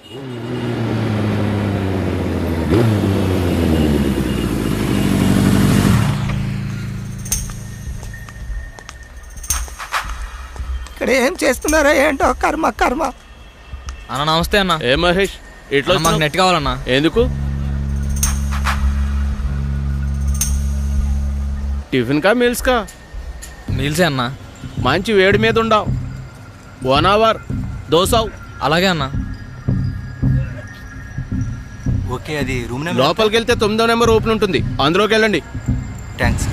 ఇక్కడ ఏం చేస్తున్నారో ఏంటో కర్మ కర్మ. అన్న నమస్తే అన్న. ఏ మహేష్ ఇట్లా మాకు నెట్ కావాలన్నా. ఎందుకు? టిఫిన్ కా మీల్స్ కా? మీల్సే అన్న. మంచి వేడి మీద ఉండవు. 1 అవర్ దోసావు. అలాగే అన్న. ఓకే, అది రూమ్ లోపలికి వెళ్తే 9వ నెంబర్ ఓపెన్ ఉంటుంది, అందులోకి వెళ్ళండి. థ్యాంక్స్.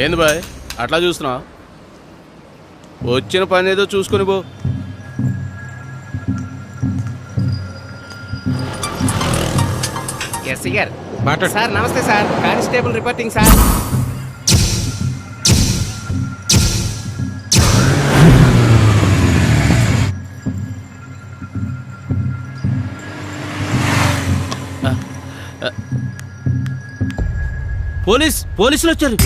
ఏంది బాయ్ అట్లా చూస్తున్నావు? వచ్చిన పని ఏదో చూసుకుని పో. ఎస్సీ గారు సార్. నమస్తే సార్, కానిస్టేబుల్ రిపోర్టింగ్ సార్. పోలీసులు వచ్చారు.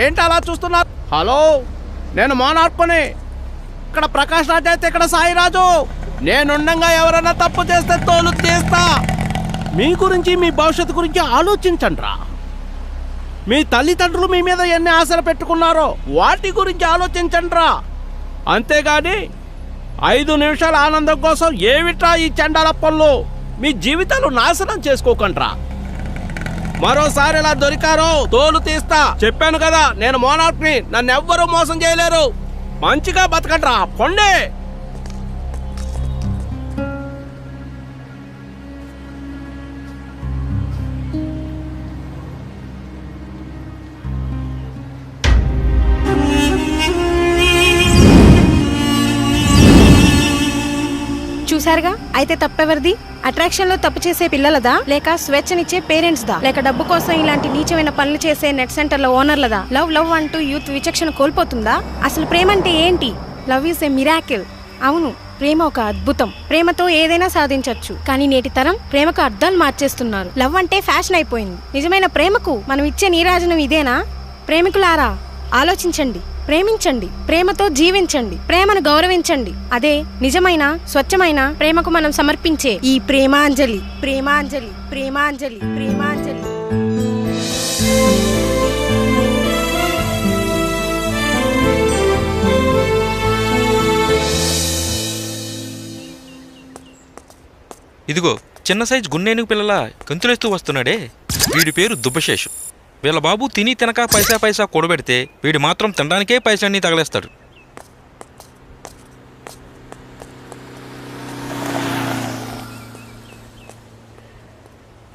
ఏంటి అలా చూస్తున్నారు? హలో, నేను మోనార్కుని. ఇక్కడ ప్రకాష్ రాజ్ అయితే ఇక్కడ సాయిరాజు. నేనుండగా ఎవరైనా తప్పు చేస్తే తోలు తీస్తా. మీ గురించి, మీ భవిష్యత్తు గురించి ఆలోచించండి రా. మీ తల్లిదండ్రులు మీ మీద ఎన్ని ఆశలు పెట్టుకున్నారో వాటి గురించి ఆలోచించండి రా. అంతేగాని 5 నిమిషాల ఆనందం కోసం ఏమిట్రా ఈ చండాల పనులు? మీ జీవితాలు నాశనం చేసుకోకండి రా. మరోసారి ఇలా దొరికారో తోలు తీస్తా. చెప్పాను కదా, నేను మోనార్క్ని. నన్ను ఎవ్వరూ మోసం చేయలేరు. మంచిగా బతకండ్రా, పొండే. చూసారుగా, అయితే తప్పెవరిది? అట్రాక్షన్ లో తప్పు చేసే పిల్లలదా, లేక స్వేచ్ఛనిచ్చే పేరెంట్స్ దా, లేక డబ్బు కోసం ఇలాంటి నీచమైన పనులు చేసే నెట్ సెంటర్ల ఓనర్లదా? లవ్ లవ్ అంటూ యూత్ విచక్షణ కోల్పోతుందా? అసలు ప్రేమ అంటే ఏంటి? Love is a miracle. అవును, ప్రేమ ఒక అద్భుతం. ప్రేమతో ఏదైనా సాధించవచ్చు. కానీ నేటి తరం ప్రేమకు అర్థాలు మార్చేస్తున్నారు. లవ్ అంటే ఫ్యాషన్ అయిపోయింది. నిజమైన ప్రేమకు మనం ఇచ్చే నీరాజనం ఇదేనా? ప్రేమికులారా, ఆలోచించండి, ప్రేమించండి, ప్రేమతో జీవించండి, ప్రేమను గౌరవించండి. అదే నిజమైన స్వచ్ఛమైన ప్రేమకు మనం సమర్పించే ఈ ప్రేమాంజలి. ప్రేమాంజలి, ప్రేమాంజలి, ప్రేమాంజలి. ఇదిగో చిన్న సైజు గున్నేనుగు పిల్లల గంతులేస్తూ వస్తున్నాడే, వీడి పేరు దుబ్బశేషు. వీళ్ళ బాబు తిని తినక పైసా పైసా కూడబెడితే వీడు మాత్రం తినడానికే పైసలన్నీ తగలేస్తాడు.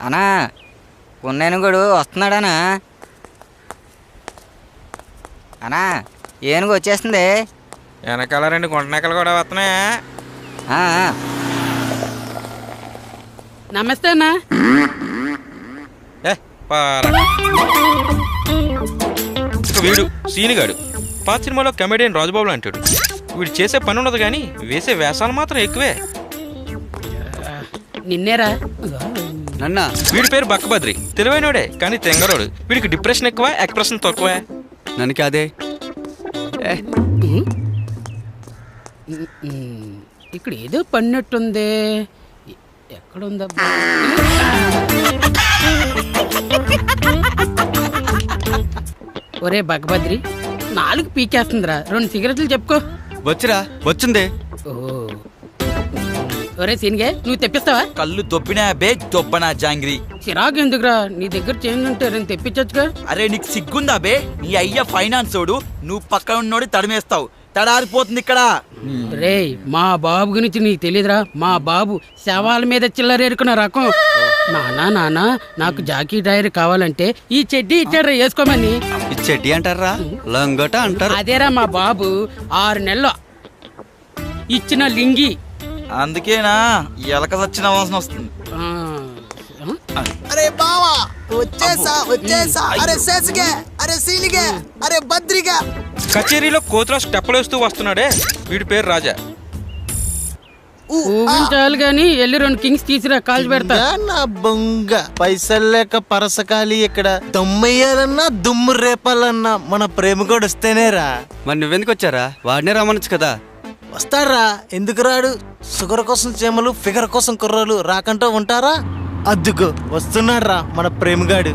అనా కొన్నేనుగుడు వస్తున్నాడనా? అనా ఏనుగు వచ్చేస్తుంది. వెనకాల 2 గుంటనెక్కలు కూడా వస్తున్నాయా? నమస్తే అన్నా. వీడు సీనిగాడు. పాత సినిమాలో కమెడియన్ రాజుబాబులు అంటాడు. వీడు చేసే పని ఉండదు కానీ వేసే వేషాలు మాత్రం ఎక్కువే. నిన్నేరా నన్న. వీడి పేరు బక్కబద్రి. తెలివైనోడే కానీ తెంగరోడు. వీడికి డిప్రెషన్ ఎక్కువ, ఎక్స్ప్రెషన్ తక్కువ. నన్ను అదే ఇక్కడ ఏదో పడినట్టుంది. ఎక్కడుందబ్బా? ఒరే భగభద్రి, 4 పీకేస్తుందిరా. 2 సిగరెట్లు చెప్పుకో. వచ్చిరా వచ్చింది. ఓ ఒరే సీనిగే, నువ్వు తెప్పిస్తావా? కళ్ళు దొబ్బినా బే దొబ్బనా జాంగ్రీ. చిరాకు ఎందుకురా? నీ దగ్గర చేంజ్ ఉంటే నేను తెప్పించచ్చుగా. అరే నీకు సిగ్గుందా బే? నీ అయ్య ఫైనాన్సోడు, నువ్వు పక్కన ఉన్నోడి తడిమేస్తావు. తడారిపోతుంది ఇక్కడ. రే మా బాబు గురించి నీకు తెలీదురా. మా బాబు శవాల మీద చిల్లరేరుకున్న రకం. నానా నాకు జాకీ టైర్ కావాలంటే ఈ చెడ్డీ ఇచ్చాడ్రా వేసుకోమని. ఈ చెడ్డి అంటారా, లంగట అంటారు. అదేరా మా బాబు 6 నెలలు ఇచ్చిన లింగి. అందుకేనా ఎలక సచ్చిన వాసన వస్తుంది. అరే బావా వచ్చేసా. అరే శేషిగే, అరే సీనిగే, అరే బద్రిగా. కచేరీలో కోతుల స్టెప్పులేస్తూ వస్తున్నాడే, వీడి పేరు రాజా. ఊగించాలి గాని వెళ్ళి 2 కింగ్స్ తీసిరా, కాల్చి పెడతా. నా బొంగ పైసలు లేక పరసకాలి ఇక్కడ దమ్మయ్యాలన్నా దుమ్ము రేపాలన్నా మన ప్రేమ కూడా వస్తేనేరా. మరి నువ్వెందుకు వచ్చారా? వాడినే రమ్మనొచ్చు కదా. వస్తాడ్రా, ఎందుకు రాడు? షుగర్ కోసం చేమలు, ఫిగర్ కోసం కుర్రలు రాకంటూ ఉంటారా? అద్దుకో వస్తున్నాడ్రా మన ప్రేమగాడు.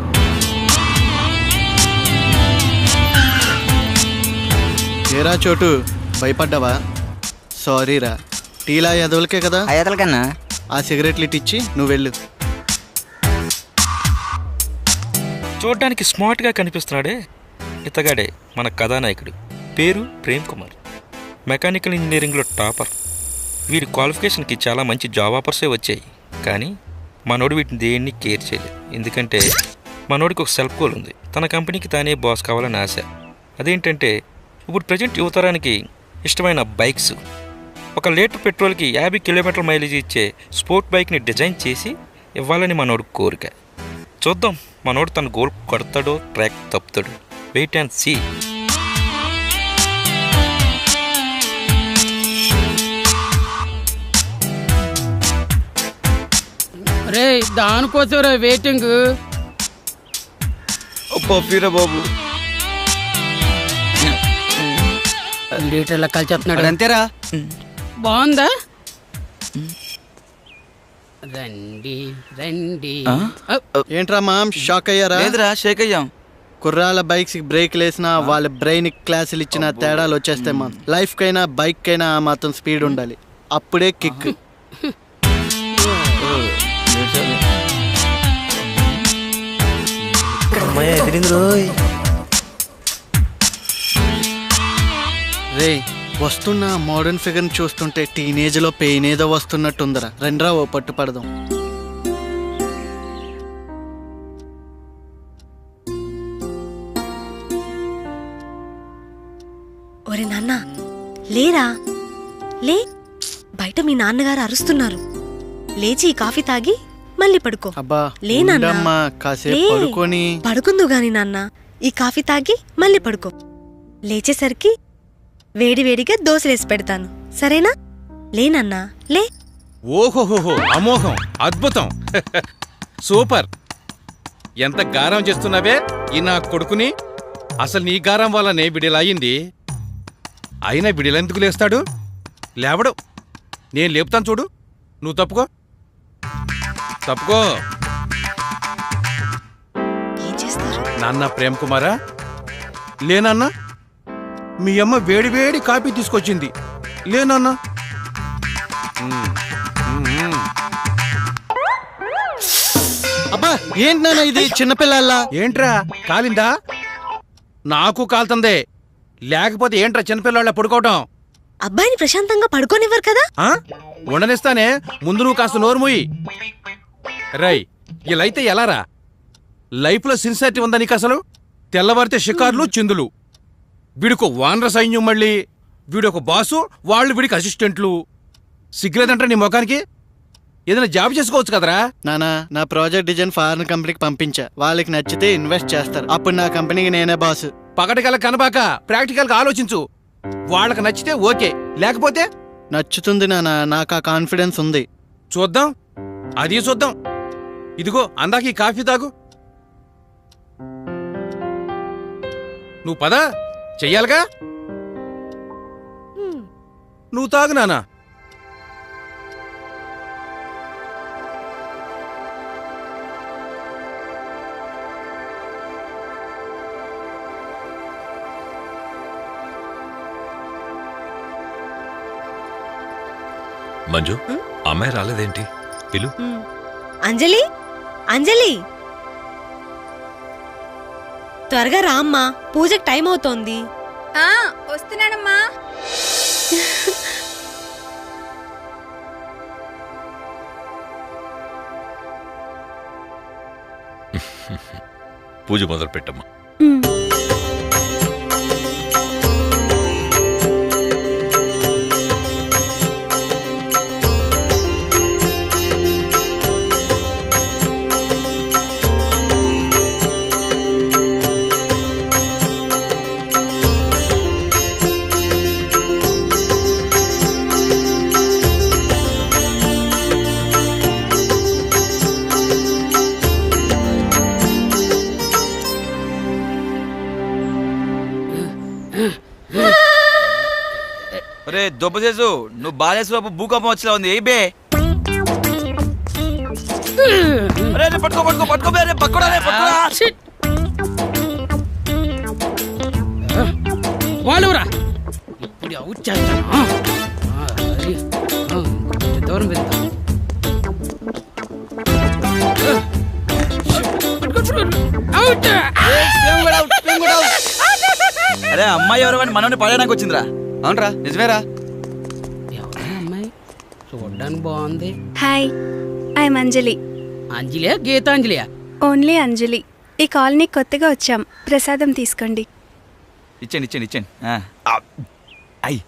ఏరా చోటు, భయపడ్డావా? సారీరా. టీలా ఎదవలకే కదా. అయ్యతల కన్నా ఆ సిగరెట్లు ఇట్టిచ్చి నువ్వు వెళ్ళు. చూడ్డానికి స్మార్ట్గా కనిపిస్తున్నాడే, ఇతగాడే మన కథానాయకుడు. పేరు ప్రేమ్ కుమార్. మెకానికల్ ఇంజనీరింగ్లో టాపర్. వీడి క్వాలిఫికేషన్కి చాలా మంచి జాబ్ ఆఫర్సే వచ్చాయి. కానీ మనోడు వీటిని దేన్ని కేర్ చేయలేదు. ఎందుకంటే మనోడికి ఒక సెల్ఫ్ గోల్ ఉంది. తన కంపెనీకి తానే బాస్ కావాలని ఆశ. అదేంటంటే ఇప్పుడు ప్రజెంట్ యువతరానికి ఇష్టమైన బైక్స్. 1 లీటర్ పెట్రోల్కి 50 కిలోమీటర్ల మైలేజ్ ఇచ్చే స్పోర్ట్ బైక్ని డిజైన్ చేసి ఇవ్వాలని మనోడు కోరిక. చూద్దాం మనోడు తన గోల్ కొడతాడో ట్రాక్ తప్పుతాడు. Wait and see. రే దానికోసరా వెయిటింగ్. బాబు లీటర్ల కలిచేస్తున్నాడు. అంతేరా. బాగుందా? రండి రండి. ఏంట్రా మామ్, షాక్ అయ్యారా? లేదురా, షేక్ అయ్యాం. కుర్రాల బైక్స్ కి బ్రేక్ లేసినా వాళ్ళ బ్రెయిన్ క్లాసులు ఇచ్చిన తేడాలు వచ్చేస్తాయి మామ్. లైఫ్ కైనా బైక్ కైనా మాత్రం స్పీడ్ ఉండాలి, అప్పుడే కిక్. రే వస్తున్న మోడర్న్ ఫిగర్ చూస్తుంటే టీనేజ్ లో పెయిన్ ఏదో వస్తున్నట్టుందరా. రెండ్రా ఓ పట్టు పడదాం. ఒరే నాన్న లేరా, లే. బయట మీ నాన్నగారు అరుస్తున్నారు. లేచి ఈ కాఫీ తాగి మళ్ళీ పడుకో. అబ్బా లేనమ్మా, కాసేపు పడుకొని. పడుకుందు గాని నాన్న, ఈ కాఫీ తాగి మళ్ళీ పడుకో. లేచేసరికి వేడి వేడిగా దోశలేసి పెడతాను, సరేనా? లేనన్నా లే. ఓహోహోహో, అమోఘం, అద్భుతం, సూపర్. ఎంత గారం చేస్తున్నావే ఈ నా కొడుకుని. అసలు నీ గారం వల్లనే బిడిలా అయింది. అయినా బిడిలెందుకు లేస్తాడు? లేవడు. నేను లేపుతాను చూడు. నువ్వు తప్పుకో తప్పుకో. ఏం చేస్తారు? నాన్న ప్రేమ్ కుమారా, లేనన్నా మీ అమ్మ వేడి వేడి కాఫీ తీసుకొచ్చింది. లేనన్నా. అబ్బా ఏంటి నాన్న ఇది చిన్నపిల్లల్లా? ఏంట్రా కాలిందా? నాకు కాలుతుందే. లేకపోతే ఏంట్రా చిన్నపిల్లల పడుకోవటం? అబ్బాయిని ప్రశాంతంగా పడుకోనివ్వరు కదా. ఉండనిస్తానే, ముందు నువ్వు కాస్త నోరు మూయి. రై ఇలా అయితే ఎలారా? లైఫ్లో సిన్సియారిటీ ఉందా నీకు అసలు? తెల్లవారితే షికార్లు చిందులు. వీడికి వానర సైన్యం, మళ్ళీ వీడొక బాసు, వాళ్ళు వీడికి అసిస్టెంట్లు. సిగ్గులేదంటే నీ ముఖానికి? ఏదైనా జాబ్ చేసుకోవచ్చు కదరా? నానా నా ప్రాజెక్ట్ డిజైన్ ఫారెన్ కంపెనీకి పంపించా. వాళ్ళకి నచ్చితే ఇన్వెస్ట్ చేస్తారు. అప్పుడు నా కంపెనీకి నేనే బాసు. పగటికల్లా కనబాక ప్రాక్టికల్ గా ఆలోచించు. వాళ్ళకి నచ్చితే ఓకే, లేకపోతే నచ్చుతుంది నానా, నాకు ఆ కాన్ఫిడెన్స్ ఉంది. చూద్దాం, అది చూద్దాం. ఇదిగో అందాక ఈ కాఫీ తాగు. నువ్వు పదా చెయ్యాలిగా. నువ్వు తాగు నానా. మంజు అమ్మాయి రాలేదేంటి? పిలు. అంజలి అంజలి త్వరగా రా అమ్మా, పూజకి టైం అవుతోంది. వస్తున్నానమ్మా. పూజ మొదలు పెట్టమ్మా. ఒరే దొబ్బసేసు, నువ్వు బాలేశ్వరపు భూకంపం వచ్చేలా ఉంది. ఏ బే పట్టుకో పట్టుకో పట్టుకో బే, పట్టుకోడా పట్టుకోడా. వాళ్ళురా ఇప్పుడు అవుట్ చేస్తాను. దూరం వెళ్తాం. అరే అమ్మాయి ఎవరు అని మనోని పడడానికి వచ్చిందిరా. అవునరా, నిజమేరా. ఎవరా అమ్మాయి? చూడ్డానికి బాగుంది. Hi, I'm Anjali. అంజలియా గీతాంజలియా? ఓన్లీ అంజలి. ఈ కాలనీ కొత్తగా వచ్చాం, ప్రసాదం తీసుకోండి. ఇచ్చేయండి ఇచ్చేయండి ఇచ్చేయండి. అయ్యి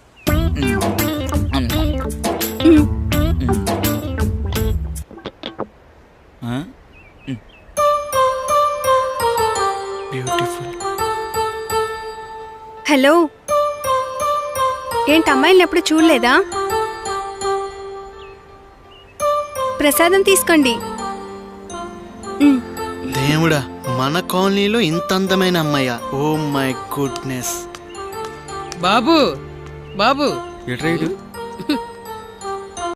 బ్యూటిఫుల్. హలో, ఏంటి అమ్మాయిని ఎప్పుడు చూడలేదా? ప్రసాదం తీసుకోండి. దేవుడా, మన కాలనీలో ఇంత అందమైన అమ్మాయ! Oh my goodness. బాబు బాబు ఎట్రా ఇటు?